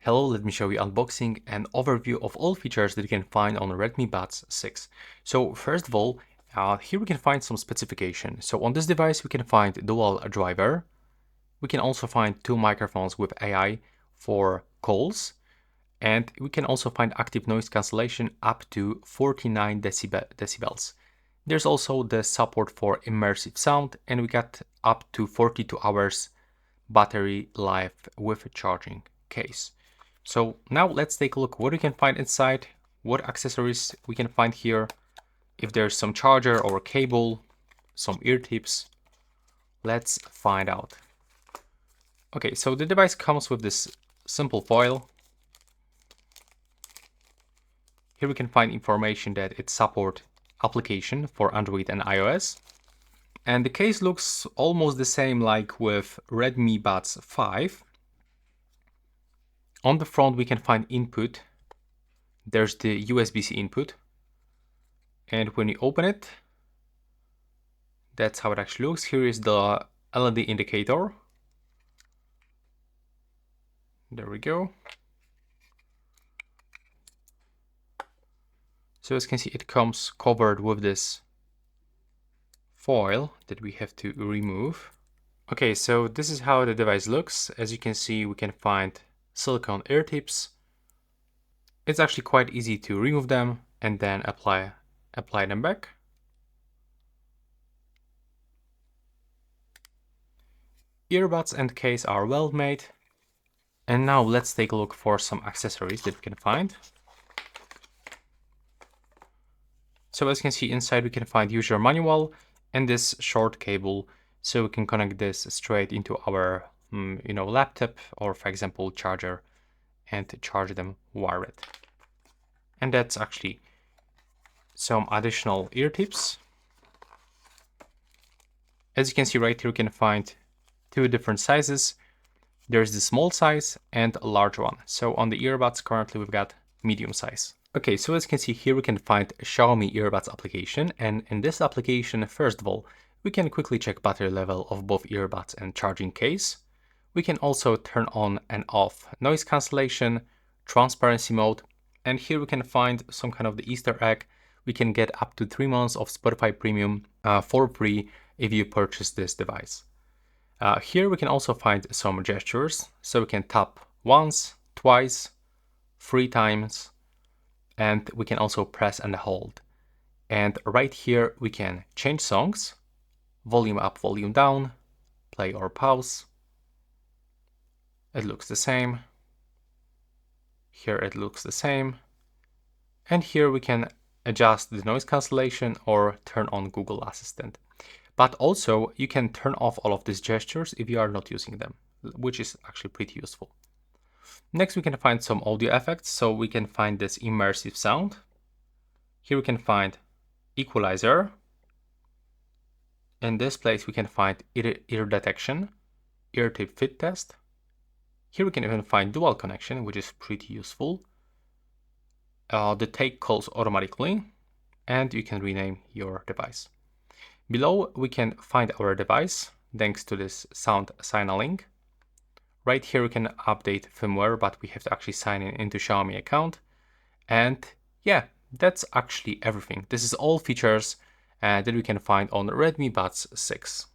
Hello, let me show you unboxing and overview of all features that you can find on Redmi Buds 6. So first of all, here we can find some specification. So on this device we can find dual driver. We can also find two microphones with AI for calls. And we can also find active noise cancellation up to 49 decibels. There's also the support for immersive sound, and we got up to 42 hours battery life with a charging case. So now let's take a look what we can find inside, what accessories we can find here, if there's some charger or cable, some ear tips. Let's find out. Okay, so the device comes with this simple foil. Here we can find information that it supports application for Android and iOS. And the case looks almost the same like with Redmi Buds 5. On the front we can find input. There's the USB-C input. And when you open it, that's how it actually looks. Here is the LED indicator. There we go. So as you can see, it comes covered with this foil that we have to remove. Okay, so this is how the device looks. As you can see, we can find silicone ear tips. It's actually quite easy to remove them and then apply them back. Earbuds and case are well made. And now let's take a look for some accessories that we can find. So as you can see, inside we can find user manual and this short cable, so we can connect this straight into our laptop or, for example, charger, and charge them wired. And that's actually some additional ear tips. As you can see right here, you can find two different sizes. There's the small size and a large one. So on the earbuds currently we've got medium size. Okay, so as you can see here, we can find a Xiaomi earbuds application, and in this application, first of all, we can quickly check battery level of both earbuds and charging case. We can also turn on and off noise cancellation, transparency mode, and here we can find some kind of the Easter egg. We can get up to 3 months of Spotify Premium for free if you purchase this device. Here we can also find some gestures, so we can tap once, twice, 3 times, and we can also press and hold. And right here we can change songs, volume up, volume down, play or pause. It looks the same. Here it looks the same. And here we can adjust the noise cancellation or turn on Google Assistant. But also you can turn off all of these gestures if you are not using them, which is actually pretty useful. Next we can find some audio effects, so we can find this immersive sound. Here we can find equalizer. In this place we can find ear detection, ear tip fit test. Here we can even find dual connection, which is pretty useful. The take calls automatically, and you can rename your device. Below we can find our device thanks to this sound signaling. Right here we can update firmware, but we have to actually sign in into Xiaomi account. And yeah, that's actually everything. This is all features that we can find on Redmi Buds 6.